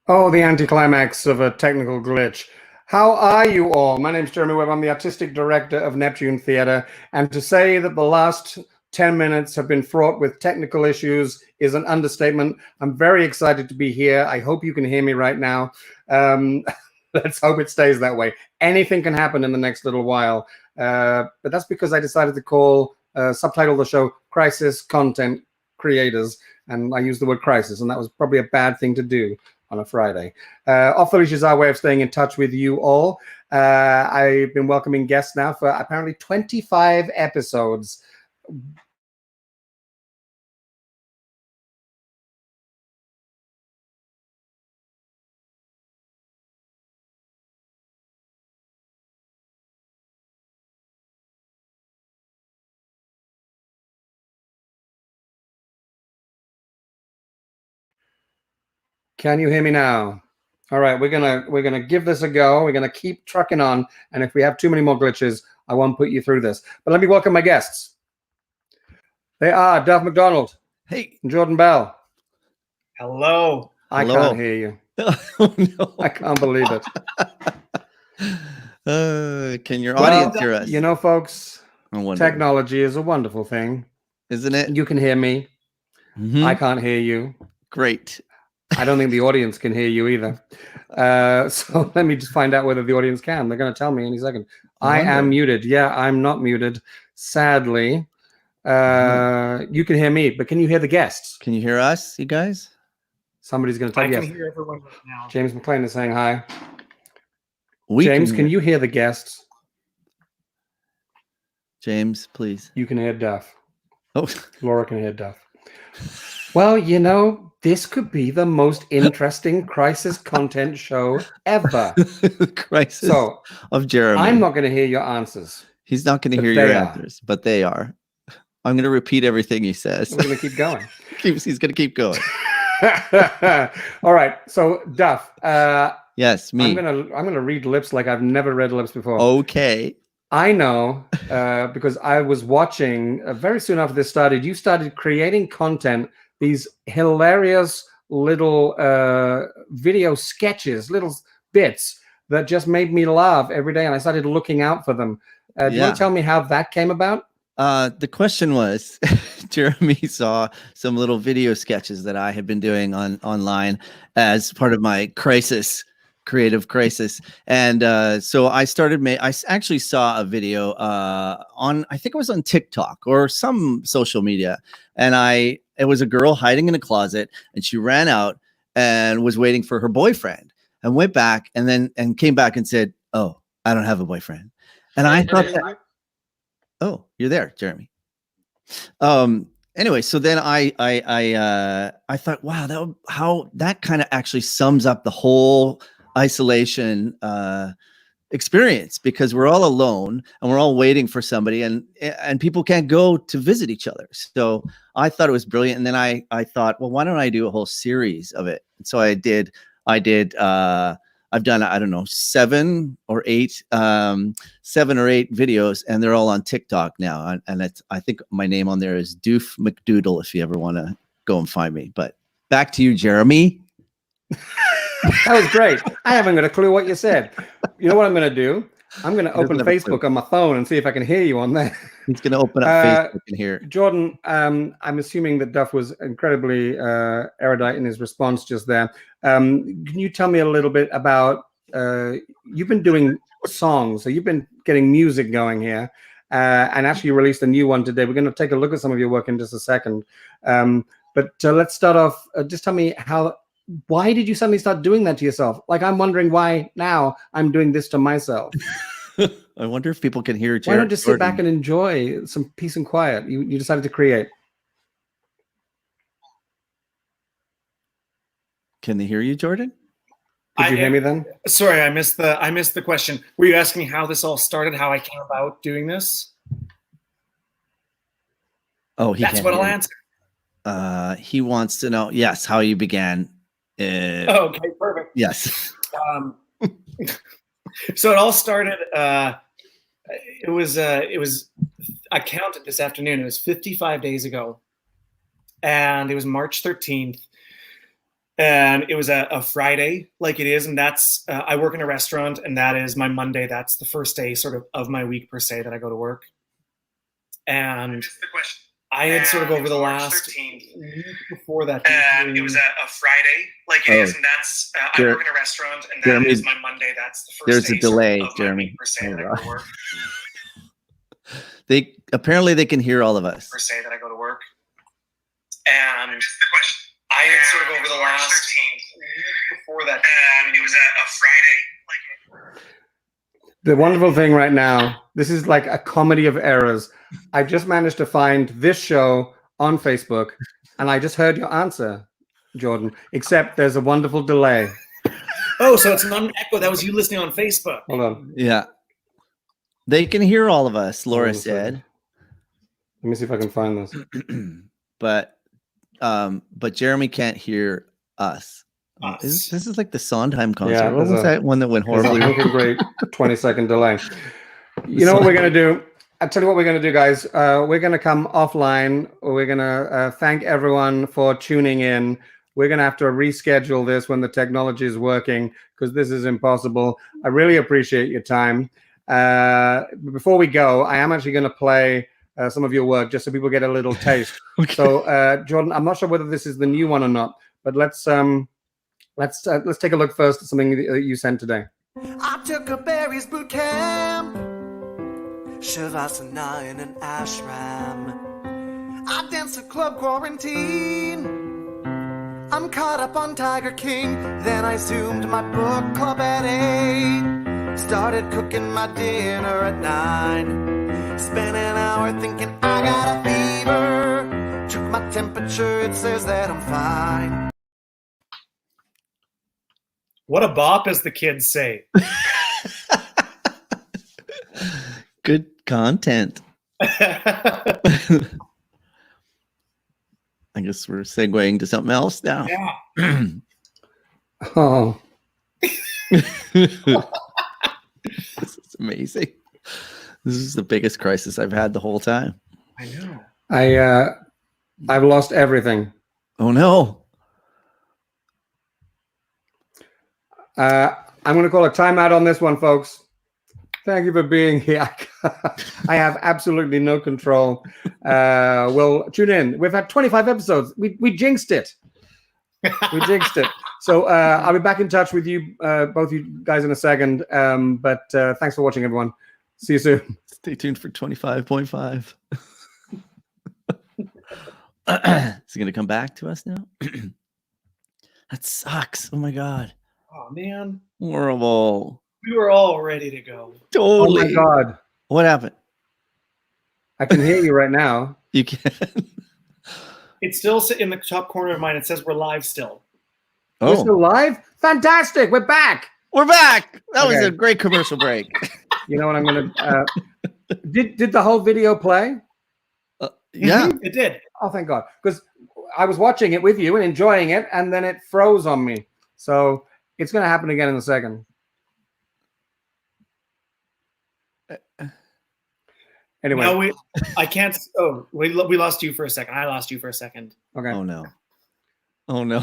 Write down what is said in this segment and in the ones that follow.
Oh, the anticlimax of a technical glitch. How are you all? My name's Jeremy Webb. I'm the artistic director of Neptune Theatre. And to say that the last 10 minutes have been fraught with technical issues is an understatement. I'm very excited to be here. I hope you can hear me right now. Um, let's hope it stays that way. Anything can happen in the next little while. But that's because I decided to subtitle the show Crisis Content Creators. And I used the word crisis, and that was probably a bad thing to do on a Friday. Off the Leash is our way of staying in touch with you all. I've been welcoming guests now for apparently 25 episodes. Can you hear me now? All right, we're gonna give this a go. We're gonna keep trucking on, and if we have too many more glitches, I won't put you through this. But let me welcome my guests. They are Duff MacDonald. Hey, Jordan Bell. Hello. I can't hear you. Oh, no. I can't believe it. Can your audience hear us? You know, folks, technology is a wonderful thing, isn't it? You can hear me. I can't hear you. Great. I don't think the audience can hear you either. So let me just find out whether the audience can. They're going to tell me any second. I am muted. Yeah, I'm not muted. Sadly, you can hear me, but can you hear the guests? Can you hear us, you guys? Somebody's going to tell I yes. can hear everyone right now. James McLean is saying hi. James, can you hear the guests? James, please. You can hear Duff. Oh, Laura can hear Duff. Well, you know, this could be the most interesting crisis content show ever. Crisis of Jeremy. I'm not going to hear your answers. He's not going to hear your answers, but they are. I'm going to repeat everything he says. We're going to keep going. He's going to keep going. All right. So, Duff. Yes, me. I'm gonna read lips like I've never read lips before. Okay. I know because I was watching very soon after this started. You started creating content, these hilarious little video sketches, little bits that just made me laugh every day, and I started looking out for them. Do you want to tell me how that came about? The question was, Jeremy saw some little video sketches that I had been doing online as part of my creative crisis. And so I actually saw a video I think it was on TikTok or some social media. And it was a girl hiding in a closet, and she ran out and was waiting for her boyfriend and went back and came back and said, "Oh, I don't have a boyfriend." And I thought that, oh, you're there, Jeremy. Anyway, so then I thought, wow, how that kind of actually sums up the whole isolation experience, because we're all alone and we're all waiting for somebody, and people can't go to visit each other. So I thought it was brilliant. And then I thought, well, why don't I do a whole series of it? And so I did. I've done, I don't know, 7 or 8 videos, and they're all on TikTok now. And I think my name on there is Duff McDoodle, if you ever want to go and find me. But back to you, Jeremy. That was great. I haven't got a clue what you said. You know what I'm going to do? I'm going to open Facebook on my phone and see if I can hear you on there. He's going to open up Facebook and hear. Jordan, I'm assuming that Duff was incredibly erudite in his response just there. Can you tell me a little bit about, you've been doing songs, so you've been getting music going here, and actually you released a new one today. We're going to take a look at some of your work in just a second. But let's start off, just tell me why did you suddenly start doing that to yourself? Like, I'm wondering why now I'm doing this to myself. I wonder if people can hear. Why not just sit back and enjoy some peace and quiet? You decided to create. Can they hear you, Jordan? Did you hear me then? Sorry, I missed the question. Were you asking how this all started, how I came about doing this? Oh, that's what I'll answer. He wants to know, yes, how you began. Okay, perfect. Yes. So it all started. It was. I counted this afternoon. It was 55 days ago, and it was March 13th. And it was a Friday, like it is, and that's I work in a restaurant, and that is my Monday. That's the first day, sort of my week per se, that I go to work. And I had sort of over the last week before that. And it was a Friday, like it is, and that's I work in a restaurant, and that is my Monday. That's the first there's day a delay, sort of Jeremy. per se that I go to work. They apparently they can hear all of us. Per se that I go to work. And I had sort of over the last week before that. And it was a Friday, like. The wonderful thing right now, this is like a comedy of errors. I just managed to find this show on Facebook, and I just heard your answer, Jordan, except there's a wonderful delay. Oh, so it's not an echo. That was you listening on Facebook. Hold on. Yeah. They can hear all of us, Laura said. Let me see if I can find this. But Jeremy can't hear us. This is like the Sondheim concert. Yeah, what was that one that went horribly? A great 20-second delay. You know what we're going to do? I'll tell you what we're going to do, guys. We're going to come offline. We're going to thank everyone for tuning in. We're going to have to reschedule this when the technology is working, because this is impossible. I really appreciate your time. Before we go, I am actually going to play some of your work just so people get a little taste. Okay. So, Jordan, I'm not sure whether this is the new one or not, but let's take a look first at something that you sent today. I took a berries boot camp, Shavasana in an ashram. I danced at club quarantine. I'm caught up on Tiger King. Then I zoomed my book club at 8. Started cooking my dinner at 9. Spent an hour thinking I got a fever. Took my temperature, it says that I'm fine. What a bop, as the kids say. Good content. I guess we're segueing to something else now. Yeah. Oh, This is amazing. This is the biggest crisis I've had the whole time. I know. I've lost everything. Oh no. I'm going to call a timeout on this one, folks. Thank you for being here. I have absolutely no control. Well, tune in. We've had 25 episodes. We jinxed it. We jinxed it. So I'll be back in touch with you, both you guys, in a second. But thanks for watching, everyone. See you soon. Stay tuned for 25.5. Is it going to come back to us now? That sucks. Oh my God. Oh, man. Horrible. We were all ready to go. Totally. Oh my God. What happened? I can hear you right now. You can. It's still in the top corner of mine. It says we're live still. We're Oh, still live? Fantastic. We're back. we're back. That was Okay. a great commercial break. You know what I'm going to... Did the whole video play? Yeah. It did. Oh, thank God. Because I was watching it with you and enjoying it, and then it froze on me. So it's going to happen again in a second. Anyway. No, I can't. Oh, we lost you for a second. I lost you for a second. Okay. Oh no. Oh no.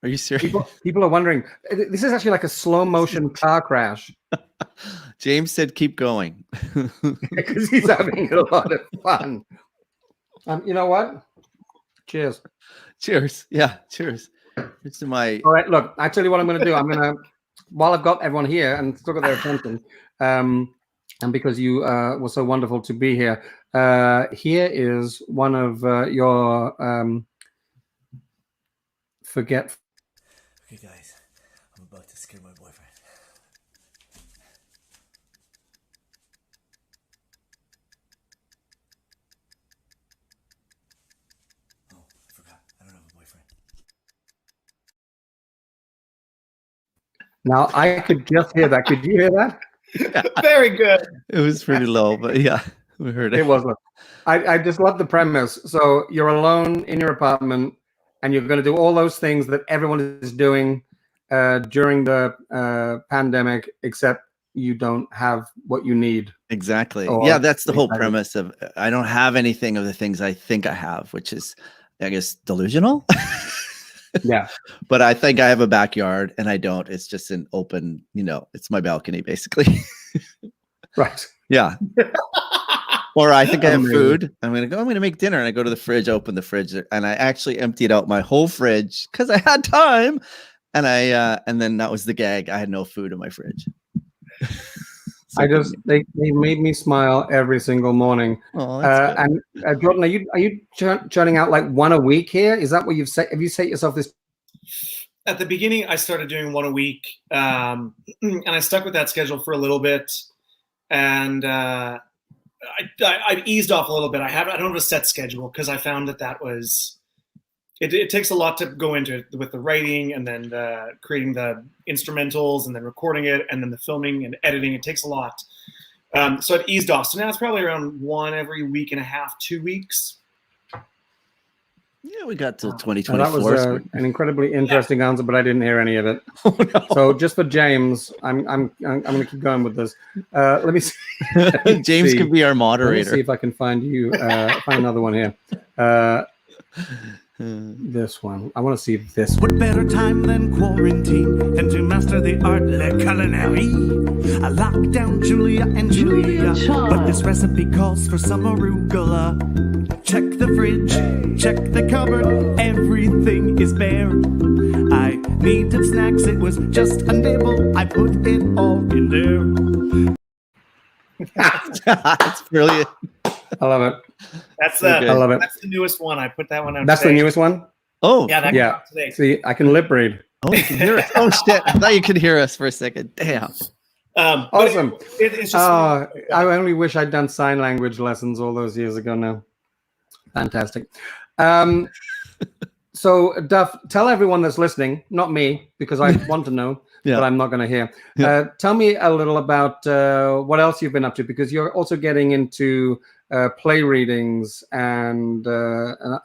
Are you serious? People are wondering. This is actually like a slow motion car crash James said keep going. because he's having a lot of fun. You know what? Cheers. Cheers. Yeah, cheers. It's to my All right. Look, I tell you what I'm going to do. I'm going to, while I've got everyone here and still got their attention, and because you were so wonderful to be here, here is one of your forget. Okay, guys, I'm about to scare my boyfriend. Oh, I forgot. I don't have a boyfriend. Now I could just hear that. Could you hear that? Very good. it was pretty low, but yeah, we heard it. It was. I just love the premise. So you're alone in your apartment, and you're going to do all those things that everyone is doing during the pandemic, except you don't have what you need. Exactly. Oh, Yeah, that's the whole exactly. premise of I don't have anything of the things I think I have, which is, I guess, delusional. Yeah. But I think I have a backyard, and I don't. It's just an open, it's my balcony basically. Right. Yeah. Or I think I have Amazing. food. I'm gonna make dinner, and I go to the fridge, open the fridge, and I actually emptied out my whole fridge because I had time. And and then that was the gag. I had no food in my fridge. So they made me smile every single morning. Oh, that's good. And Jordan, are you churning out like one a week here? Is that what you've set? Have you set yourself this? At the beginning, I started doing one a week, and I stuck with that schedule for a little bit, and I eased off a little bit. I don't have a set schedule because I found that was it takes a lot to go into it with the writing and then creating the instrumentals and then recording it and then the filming and editing. It takes a lot. So I've eased off. So now it's probably around one every week and a half, 2 weeks. Yeah, we got till 2024. That was an incredibly interesting answer, but I didn't hear any of it. Oh, no. So just for James, I'm going to keep going with this. Let me see. James could be our moderator. Let me see if I can find you. Find another one here. This one. I want to see this one. What better time than quarantine than to master the art le culinary? I lock down Julia and Julia, but this recipe calls for some arugula. Check the fridge, check the cupboard, everything is bare. I needed snacks, it was just a nibble, I put it all in there. That's brilliant. I love it. I love it. That's the newest one. I put that one out. That's today. the newest one? Oh, Yeah, that came out today. See, I can lip read. Oh, you can hear us. Oh shit! I thought you could hear us for a second. Damn. Awesome. It's just I only wish I'd done sign language lessons all those years ago now. Fantastic. So, Duff, tell everyone that's listening, not me, because I want to know, but I'm not going to hear. Tell me a little about what else you've been up to, because you're also getting into play readings and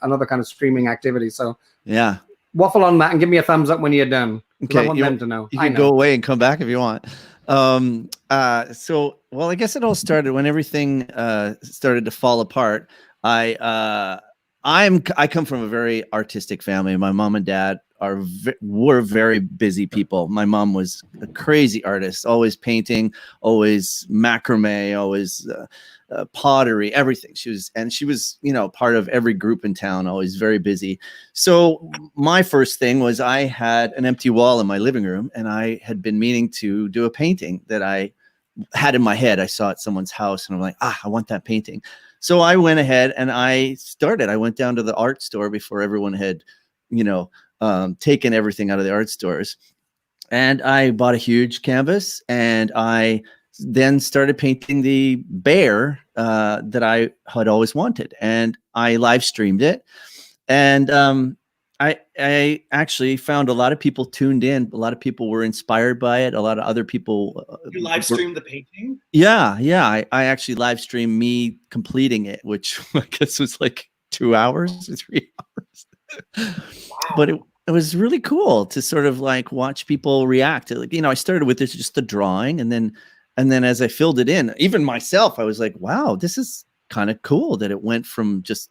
another kind of streaming activity. So, yeah, waffle on that and give me a thumbs up when you're done. Okay, I want them to know. You can go away and come back if you want. So, well, I guess it all started when everything started to fall apart. I come from a very artistic family. My mom and dad were very busy people. My mom was a crazy artist, always painting, always macrame, always pottery, everything. She was, part of every group in town, always very busy. So my first thing was I had an empty wall in my living room, and I had been meaning to do a painting that I had in my head. I saw at someone's house, and I'm like, I want that painting. So I went ahead and I went down to the art store before everyone had, taken everything out of the art stores. And I bought a huge canvas, and I then started painting the bear that I had always wanted. And I live streamed it. And I actually found a lot of people tuned in. A lot of people were inspired by it. A lot of other people. You live streamed the painting? Yeah. I actually live streamed me completing it, which I guess was like 2 hours or 3 hours. Wow. But it was really cool to sort of like watch people react. Like, I started with this, just the drawing, and then as I filled it in, even myself, I was like, wow, this is kind of cool that it went from just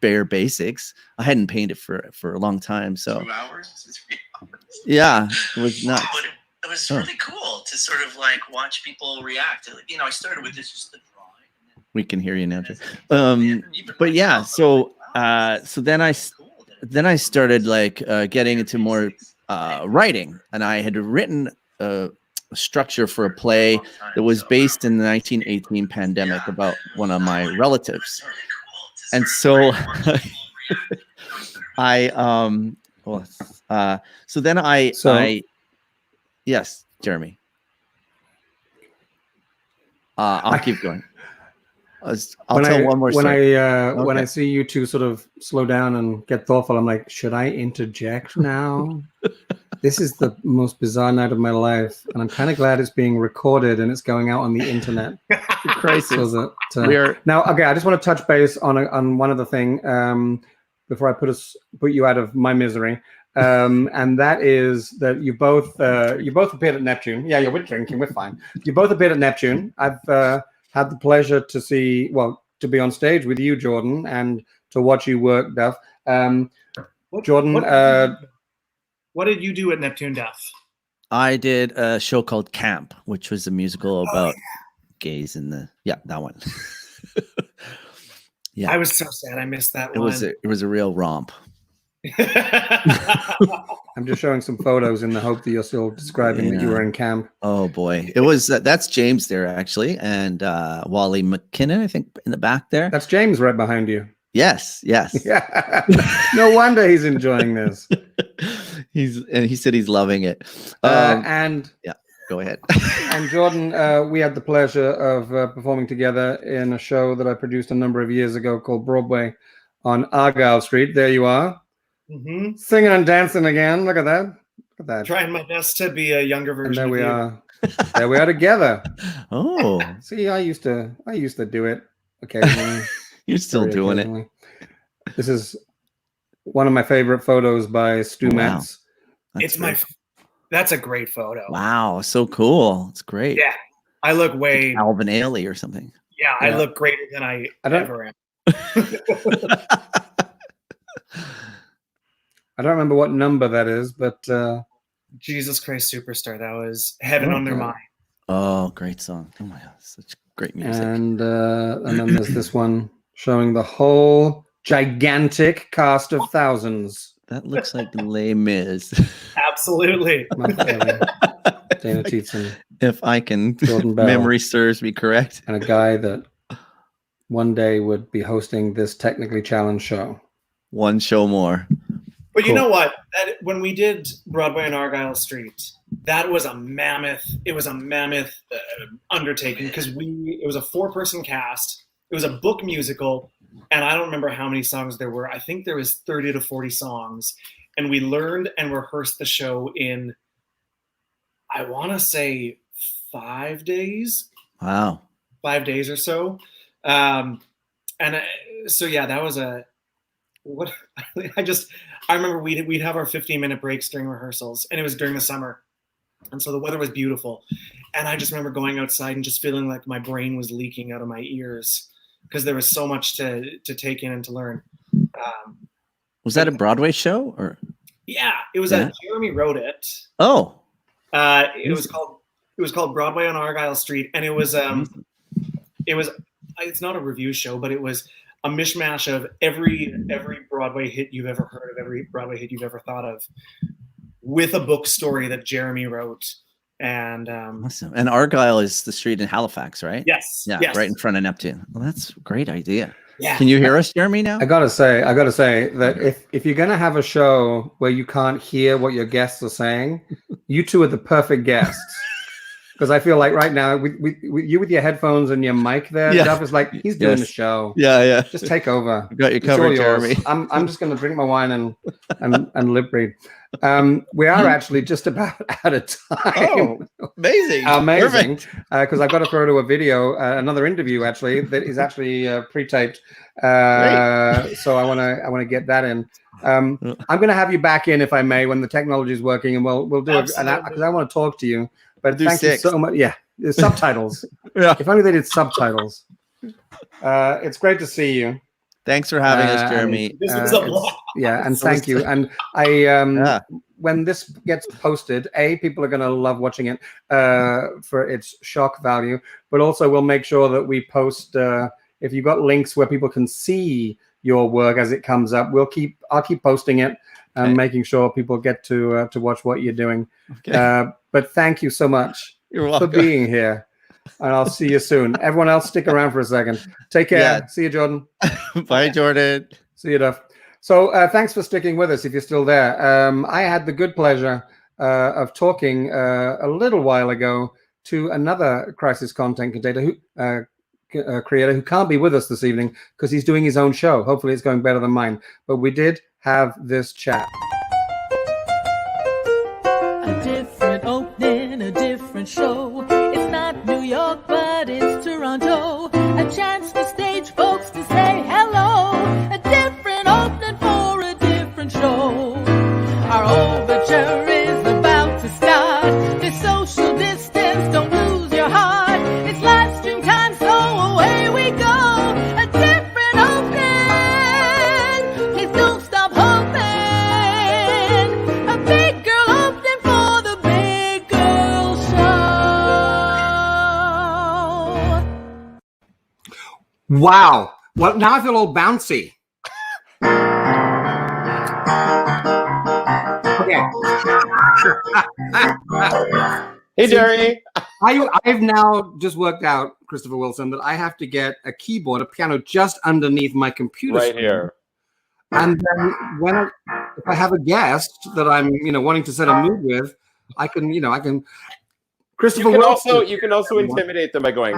bare basics. I hadn't painted for a long time. So 2 hours? 3 hours. Yeah, it was nuts. But it was really cool to sort of like watch people react. Like, I started with this, just the drawing. We can hear you now, too. But yeah, so then I started like getting into more writing, and I had written a structure for a play that was based in the 1918 pandemic about one of my relatives. And so yes, Jeremy. I'll keep going. I'll tell one more story. When I see you two sort of slow down and get thoughtful, I'm like, should I interject now? This is the most bizarre night of my life, and I'm kind of glad it's being recorded and it's going out on the internet. Crisis. So now, okay, I just want to touch base on one other thing before I put you out of my misery, and that is that you both appeared at Neptune. Yeah, we're drinking, we're fine. You both appeared at Neptune. I've had the pleasure to be on stage with you, Jordan, and to watch you work, Duff. Jordan, What did you do at Neptune Duff? I did a show called Camp, which was a musical about gays in the that one. Yeah, I was so sad I missed that it one. was a real romp. I'm just showing some photos in the hope that you're still describing that you were in camp. Oh boy, it was that's James there actually, and Wally McKinnon, I think, in the back there. That's James right behind you. Yes. Yeah. No wonder he's enjoying this. He said he's loving it. And yeah, go ahead. And Jordan, we had the pleasure of performing together in a show that I produced a number of years ago called Broadway on Argyle Street. There you are. Mm-hmm. Singing and dancing again. Look at that. Look at that. Trying my best to be a younger version. And there we of you. are. There we are together. Oh, see, I used to do it occasionally. You're still doing it. This is one of my favorite photos by Stu Metz. That's a great photo. Wow, so cool. It's great. Yeah, I look way like Alvin Ailey or something. Yeah, I look greater than I ever am. I don't remember what number that is, but Jesus Christ Superstar. That was Heaven on Their Mind. Oh, great song. Oh my God, such great music. And then there's this one showing the whole gigantic cast of thousands. That looks like Les Mis. Absolutely. Dana Tietzen. If I can, memory serves me correct. And a guy that one day would be hosting this technically challenged show. One show more. But cool. You know what? When we did Broadway on Argyle Street, that was a mammoth. It was a mammoth undertaking because it was a 4-person cast. It was a book musical, and I don't remember how many songs there were. I think there was 30 to 40 songs, and we learned and rehearsed the show in, I want to say, 5 days. Wow. 5 days or so. So yeah, that was I remember we'd have our 15-minute breaks during rehearsals, and it was during the summer. And so the weather was beautiful. And I just remember going outside and just feeling like my brain was leaking out of my ears because there was so much to take in and to learn. Was that a Broadway show? Or? Yeah, it was Jeremy wrote it. Oh. It was called Broadway on Argyle Street. And it was it's not a review show, but it was a mishmash of every Broadway hit you've ever heard of, every Broadway hit you've ever thought of, with a book story that Jeremy wrote. And awesome. And Argyle is the street in Halifax, right? Yes. Yeah, yes. Right in front of Neptune. Well, that's a great idea. Yeah. Can you hear us, Jeremy, now? I gotta say that if you're gonna have a show where you can't hear what your guests are saying, you two are the perfect guests. Because I feel like right now, with you with your headphones and your mic there, Duff is like, he's doing the show. Yeah. Just take over. Got you covered, Jeremy. I'm just going to drink my wine and lip read. We are actually just about out of time. Oh, amazing. Because I've got to throw to a video, another interview actually, that is actually pre-taped. So I want to get that in. I'm going to have you back in, if I may, when the technology is working, and we'll do it. Because I want to talk to you. But thank you so much. Yeah, subtitles. If only they did subtitles. It's great to see you. Thanks for having us, Jeremy. This was a blast. Yeah, and thank you. And when this gets posted, people are going to love watching it for its shock value. But also, we'll make sure that we post. If you've got links where people can see your work as it comes up, I'll keep posting it and making sure people get to watch what you're doing. Okay. But thank you so much for being here. And I'll see you soon. Everyone else, stick around for a second. Take care. Yeah. See you, Jordan. Bye, Jordan. See you, Duff. So thanks for sticking with us if you're still there. I had the good pleasure of talking a little while ago to another crisis content creator who can't be with us this evening because he's doing his own show. Hopefully it's going better than mine. But we did have this chat. A different opening, a different show. It's not New York, but it's Toronto. A chance for stage folks to say hello. A different opening for a different show. Our overture is about to start. This social distance, don't lose your heart. It's live stream time, so away we go. A different opening. Please don't stop hoping. A bigger Wow. Well, now I feel all bouncy. Okay. Hey, Jerry. I've now just worked out, Christopher Wilson, that I have to get a keyboard, a piano just underneath my computer Right screen. here. And then if I have a guest that I'm, wanting to set a mood with, I can. Christopher Wilson. You can also intimidate them by going.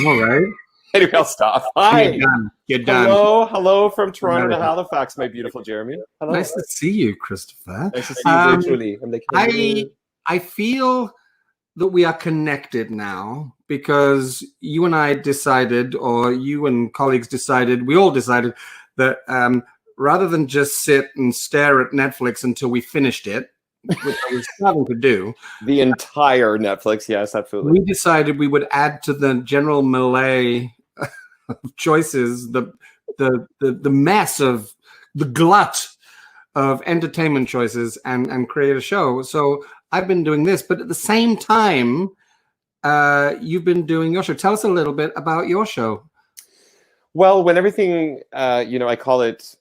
All right. Anyway, I'll stop. Hi. You're done. Hello from Toronto to Halifax, my beautiful Jeremy. Hello. Nice to see you, Christopher. Nice to see you virtually. I'm like, I feel that we are connected now because you and I decided, or you and colleagues decided, we all decided that rather than just sit and stare at Netflix until we finished it, which I was starting to do. The entire Netflix, yes, absolutely. We decided we would add to the general melee of choices, the mess of the glut of entertainment choices and create a show. So I've been doing this, but at the same time, you've been doing your show. Tell us a little bit about your show. Well, when everything, I call it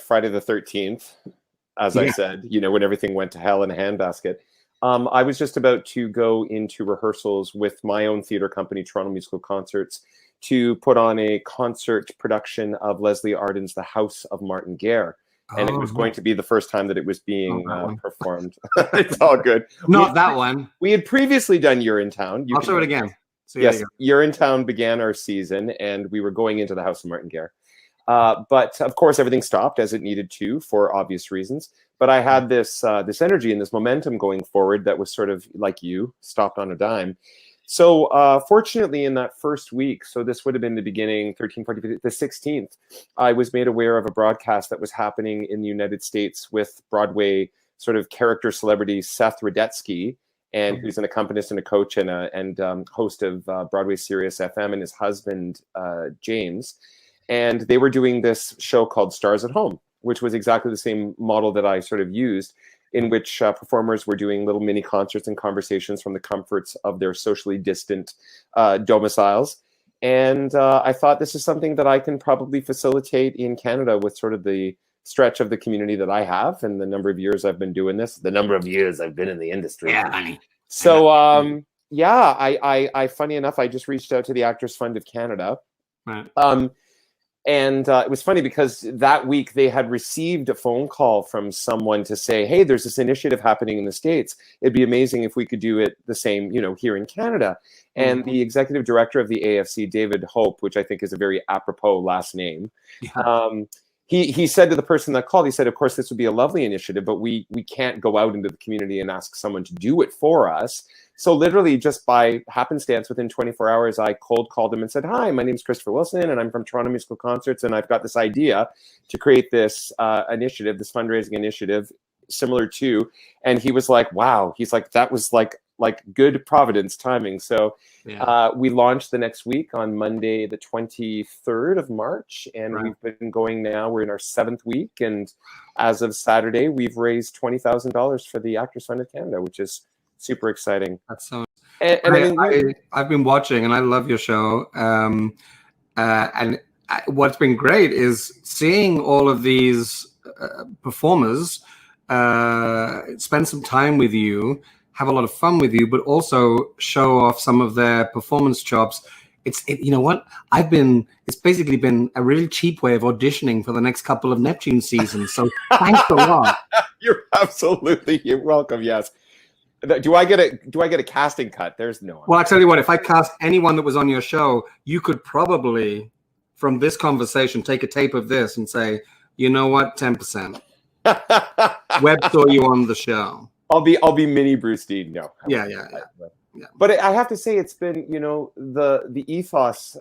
Friday the 13th. As I said, when everything went to hell in a handbasket, I was just about to go into rehearsals with my own theater company, Toronto Musical Concerts, to put on a concert production of Leslie Arden's The House of Martin Guerre. And it was going to be the first time that it was being performed. It's all good. Not that one. We had previously done You're in Town. I'll show it again. So yes, You're in Town began our season, and we were going into The House of Martin Guerre. But of course, everything stopped as it needed to for obvious reasons. But I had this energy and this momentum going forward that was sort of like you, stopped on a dime. So fortunately, in that first week, so this would have been the beginning, 13, 14, 15, the 16th, I was made aware of a broadcast that was happening in the United States with Broadway sort of character celebrity Seth Rudetsky, and who's an accompanist and a coach and host of Broadway Sirius FM, and his husband, James. And they were doing this show called Stars at Home, which was exactly the same model that I sort of used, in which performers were doing little mini concerts and conversations from the comforts of their socially distant domiciles. And I thought this is something that I can probably facilitate in Canada with sort of the stretch of the community that I have and the number of years I've been doing this, the number of years I've been in the industry. Yeah. So, I funny enough, I just reached out to the Actors Fund of Canada. Right. And it was funny because that week they had received a phone call from someone to say, hey, there's this initiative happening in the States. It'd be amazing if we could do it the same, here in Canada. And the executive director of the AFC, David Hope, which I think is a very apropos last name, he said to the person that called, he said, of course, this would be a lovely initiative, but we can't go out into the community and ask someone to do it for us. So literally just by happenstance, within 24 hours, I cold called him and said, hi, my name is Christopher Wilson, and I'm from Toronto Musical Concerts, and I've got this idea to create this initiative, this fundraising initiative similar to, and he was like, wow. He's like, that was like good Providence timing. So we launched the next week on Monday, the 23rd of March, and we've been going now. We're in our 7th week, and as of Saturday, we've raised $20,000 for the Actors Fund of Canada, which is super exciting. That's so. I've been watching, and I love your show. What's been great is seeing all of these performers spend some time with you, have a lot of fun with you, but also show off some of their performance chops. You know what? It's basically been a really cheap way of auditioning for the next couple of Neptune seasons. So thanks a lot. You're welcome. Yes. Do I get a casting cut? There's no one. Well, I tell you what, if I cast anyone that was on your show, you could probably, from this conversation, take a tape of this and say, you know what, 10%. Webb saw you on the show. I'll be mini Bruce Dean. No. Yeah. But I have to say, it's been, the ethos.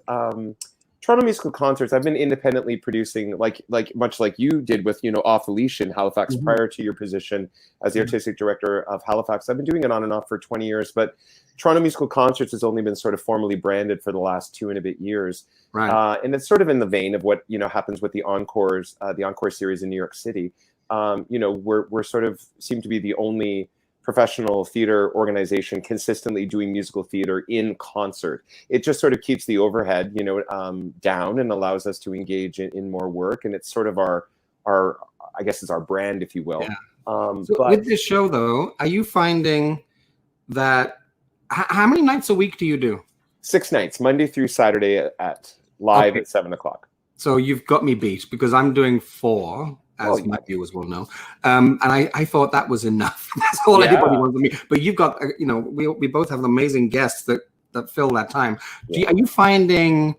Toronto Musical Concerts, I've been independently producing, like much like you did with, Off the Leash in Halifax prior to your position as the artistic director of Halifax. I've been doing it on and off for 20 years, but Toronto Musical Concerts has only been sort of formally branded for the last 2 and a bit years. Right. And it's sort of in the vein of what, happens with the Encore series in New York City. We're sort of seem to be the only professional theater organization consistently doing musical theater in concert. It just sort of keeps the overhead, you know, down and allows us to engage in more work. And it's sort of our I guess it's our brand, if you will. Yeah. So but with this show, though, are you finding that how many nights a week do you do? 6 nights, Monday through Saturday at live at 7 o'clock. So you've got me beat because I'm doing 4. As my viewers will know, and I thought that was enough. That's all anybody wants from me. But you've got, you know, we both have amazing guests that fill that time. Are you finding?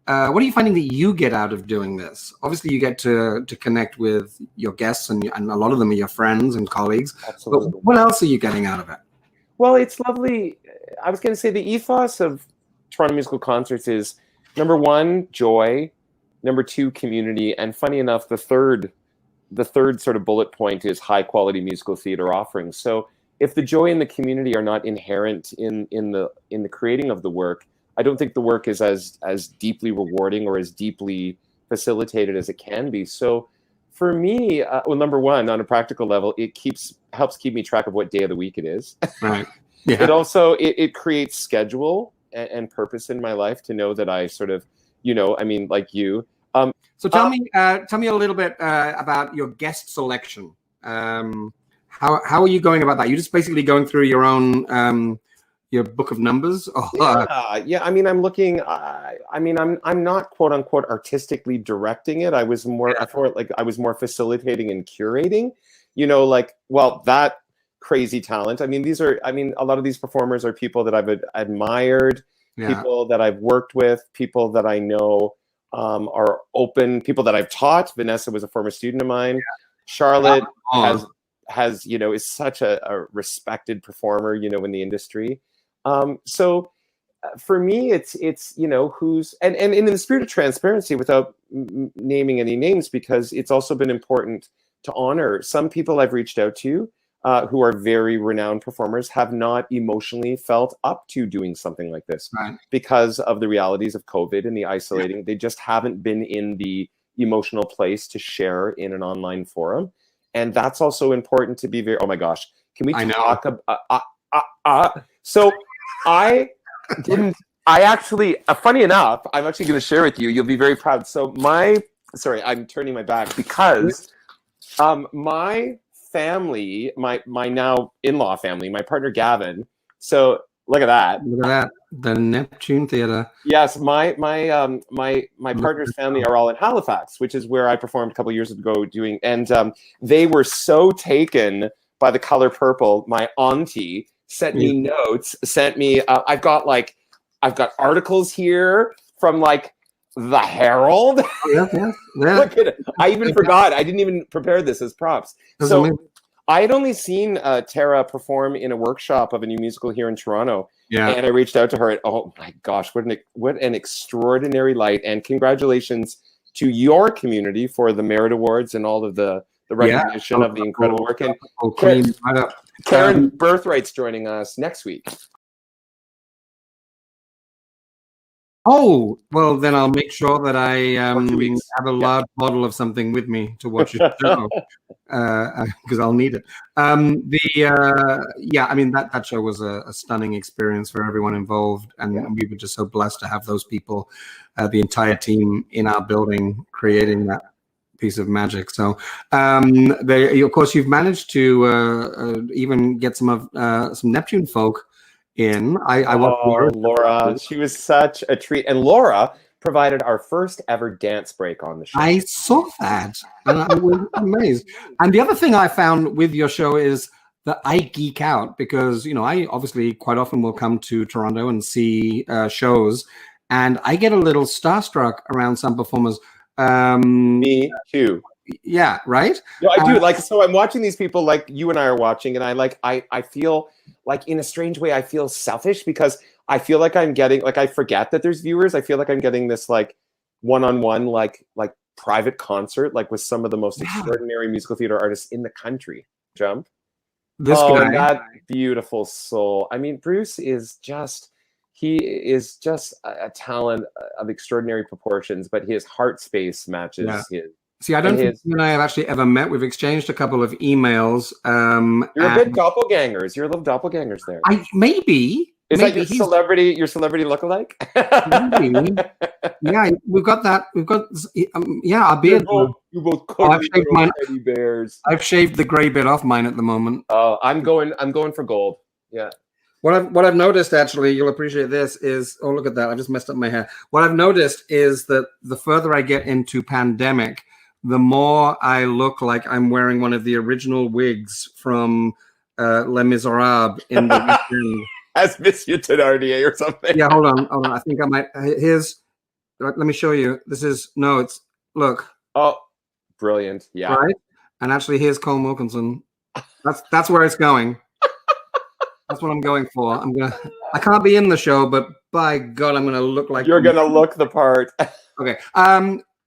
What are you finding that you get out of doing this? Obviously, you get to connect with your guests, and a lot of them are your friends and colleagues. Absolutely. But what else are you getting out of it? Well, it's lovely. I was going to say the ethos of Toronto Musical Concerts is number 1, joy. Number 2, community. And funny enough, the third sort of bullet point is high quality musical theater offerings. So if the joy and the community are not inherent in the creating of the work, I don't think the work is as deeply rewarding or as deeply facilitated as it can be. So for me, well, number 1, on a practical level, it helps keep me track of what day of the week it is. Right. Yeah. It also it creates schedule and purpose in my life to know that I sort of, you know, I mean, like you. So tell me a little bit about your guest selection. How are you going about that? You're just basically going through your own your book of numbers. Yeah. I mean, I'm looking. I'm not quote unquote artistically directing it. I was more, I thought like I was more facilitating and curating. You know, like that crazy talent. I mean, a lot of these performers are people that I've admired, people that I've worked with, people that I know. Are open, people that I've taught. Vanessa was a former student of mine. Charlotte has you know, is such a respected performer, you know, in the industry. So for me, it's you know, who's and in the spirit of transparency, without naming any names, because it's also been important to honor some people I've reached out to who are very renowned performers, have not emotionally felt up to doing something like this because of the realities of COVID and the isolating. They just haven't been in the emotional place to share in an online forum. And that's also important to be very, oh my gosh, can we talk about, so I actually, funny enough, I'm actually going to share with you, you'll be very proud. So I'm turning my back because my family, my now in-law family, my partner Gavin. So look at that. Look at that. The Neptune Theatre. Yes, my partner's family are all in Halifax, which is where I performed a couple of years ago doing, and they were so taken by the color purple. My auntie sent me notes, I've got articles here from like the Herald. Yeah. Look at it. I even forgot. I didn't even prepare this as props. So amazing. I had only seen Tara perform in a workshop of a new musical here in Toronto. Yeah. And I reached out to her and oh my gosh, what an extraordinary light. And congratulations to your community for the Merit Awards and all of the recognition of the incredible work. And Karen Birthright's joining us next week. Oh, well, then I'll make sure that I have a large bottle of something with me to watch your show because I'll need it. I mean, that show was a stunning experience for everyone involved. And we were just so blessed to have those people, the entire team in our building creating that piece of magic. So, of course, you've managed to even get some Neptune folk in. I watched Laura. She was such a treat, and Laura provided our first ever dance break on the show. I saw that, and I was amazed. And the other thing I found with your show is that I geek out because I obviously quite often will come to Toronto and see shows, and I get a little starstruck around some performers. Me too. Yeah, right? No, I do. So I'm watching these people like you and I are watching, and I feel like in a strange way, I feel selfish because I feel like I'm getting, I forget that there's viewers. I feel like I'm getting this one-on-one, private concert, with some of the most extraordinary musical theater artists in the country. Jump. This guy. That beautiful soul. I mean, Bruce is just, he is just a talent of extraordinary proportions, but his heart space matches his See, I don't And think his- you and I have actually ever met. We've exchanged a couple of emails. You're a bit doppelgangers. You're a little doppelgangers there. Maybe. Is maybe that your he's- celebrity lookalike? Maybe. Yeah, we've got that. We've got our beard. You both I've shaved mine. teddy bears. I've shaved the gray bit off mine at the moment. Oh, I'm going for gold. Yeah. What I've noticed, actually, you'll appreciate this, is, oh, look at that. I've just messed up my hair. What I've noticed is that the further I get into pandemic, the more I look like I'm wearing one of the original wigs from Les Miserables in the weekend. As Monsieur Thénardier or something. Yeah, hold on. I think I might. Let me show you. Look. Oh, brilliant. Yeah. Right? And actually, here's Cole Wilkinson. That's where it's going. That's what I'm going for. I can't be in the show, but by God, I'm gonna look like You're gonna look the part. Okay.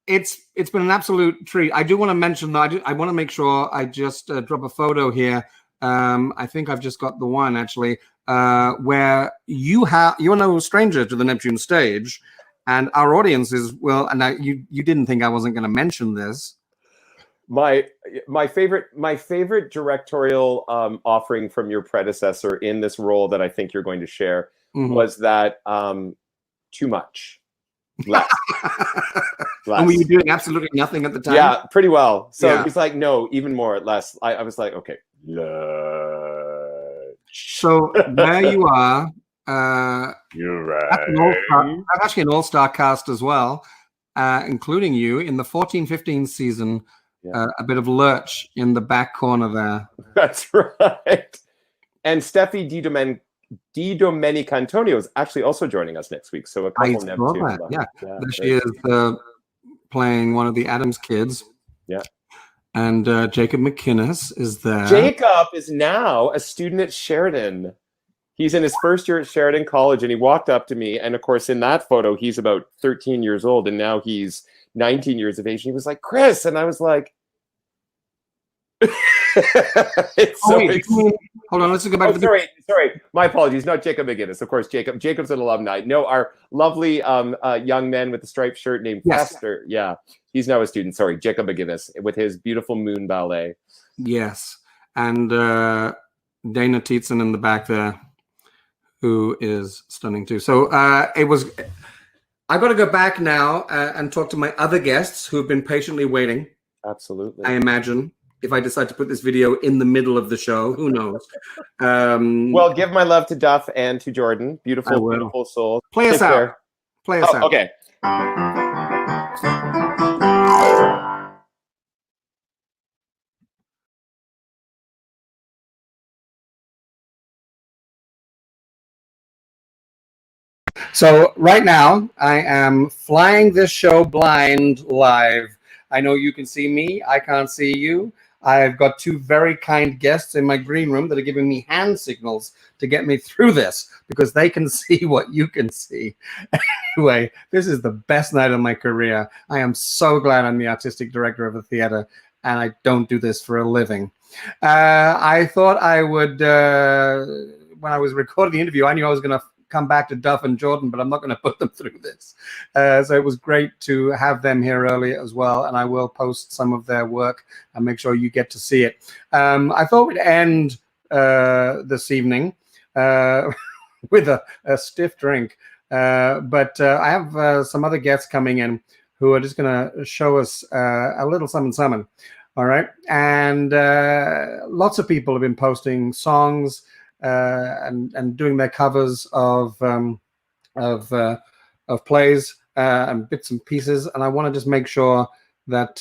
It's been an absolute treat. I do want to mention though. I want to make sure I just drop a photo here. I think I've just got the one actually, where you're no stranger to the Neptune stage, and our audience is and you didn't think I wasn't going to mention this. My favorite directorial offering from your predecessor in this role that I think you're going to share was that too much. Less. And were you doing absolutely nothing at the time? Yeah, pretty well. So Yeah. he's like, no, even more, less. I was like, okay. So there you are. You're right. That's actually an all-star cast as well, including you in the 14-15 season. Yeah. A bit of lurch in the back corner there. That's right. And Steffi Di Domenicantonio is actually also joining us next week. So a couple I saw Neptunes. that. Yeah. There she very is playing one of the Addams kids. Yeah. And Jacob McInnes is there. Jacob is now a student at Sheridan. He's in his first year at Sheridan College, and he walked up to me. And of course, in that photo, he's about 13 years old, and now he's 19 years of age. And he was like, Chris. And I was like, it's so hold on, let's go back to the sorry. My apologies. Not Jacob McGinnis. Of course, Jacob's an alumni. No, our lovely young man with the striped shirt named Kester. Yeah, he's now a student. Sorry, Jacob McGinnis with his beautiful Moon Ballet. Yes. And Dana Tietzen in the back there, who is stunning too. So I've got to go back now and talk to my other guests who have been patiently waiting. Absolutely. I imagine. If I decide to put this video in the middle of the show, who knows? Well, give my love to Duff and to Jordan. Beautiful souls. Play us out. Play us out. Okay. So right now, I am flying this show blind live. I know you can see me. I can't see you. I've got two very kind guests in my green room that are giving me hand signals to get me through this because they can see what you can see. Anyway, this is the best night of my career. I am so glad I'm the artistic director of a theater and I don't do this for a living. I thought I would, when I was recording the interview, I knew I was going to come back to Duff and Jordan, but I'm not going to put them through this. So it was great to have them here early as well, and I will post some of their work and make sure you get to see it. I thought we'd end this evening with a stiff drink, but I have some other guests coming in who are just going to show us a little something. All right, and lots of people have been posting songs and doing their covers of plays and bits and pieces, and I want to just make sure that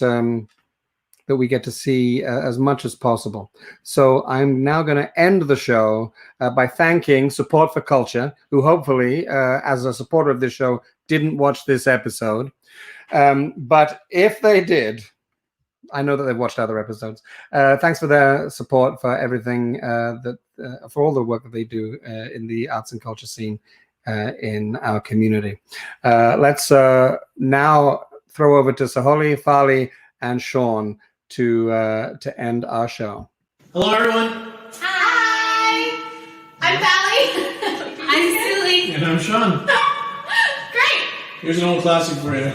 that we get to see as much as possible. So I'm now going to end the show by thanking Support for Culture, who hopefully, as a supporter of this show, didn't watch this episode, but if they did, I know that they've watched other episodes. Thanks for their support for everything for all the work that they do in the arts and culture scene in our community. Let's now throw over to Saholi, Farley, and Sean to end our show. Hello, everyone. Hi! I'm Valley. I'm Sulie. And I'm Sean. Great! Here's an old classic for you.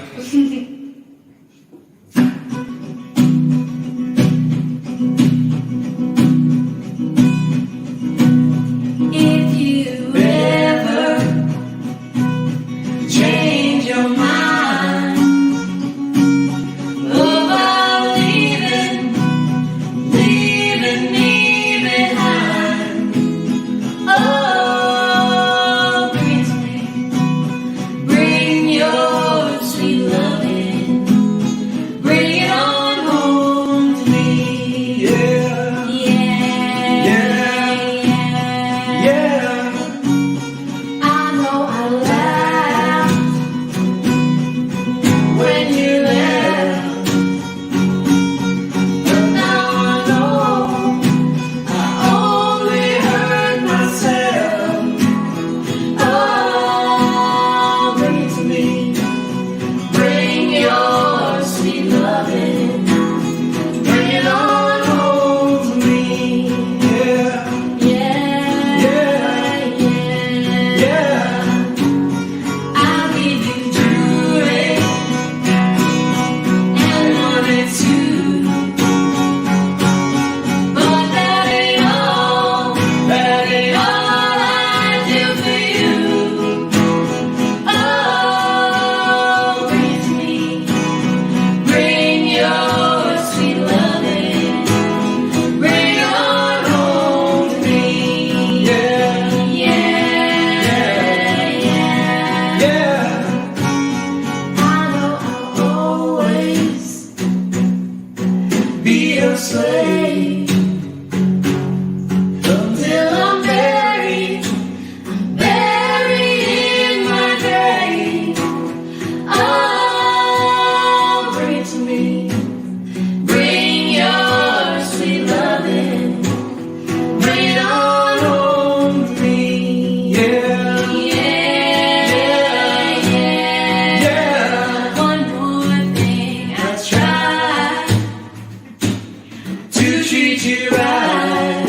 treat you right.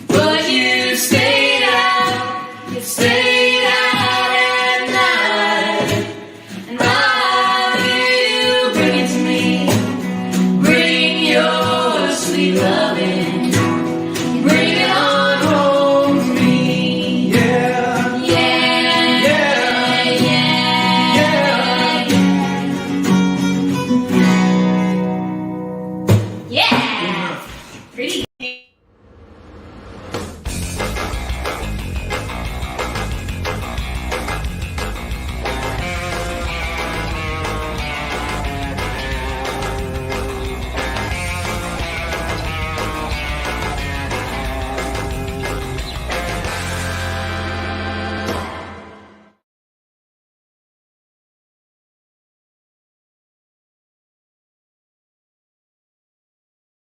But you stayed out, you stayed out at night. And now you bring it to me, bring your sweet loving, bring it on home to me. Yeah, Yeah, yeah, yeah. Yeah. Pretty.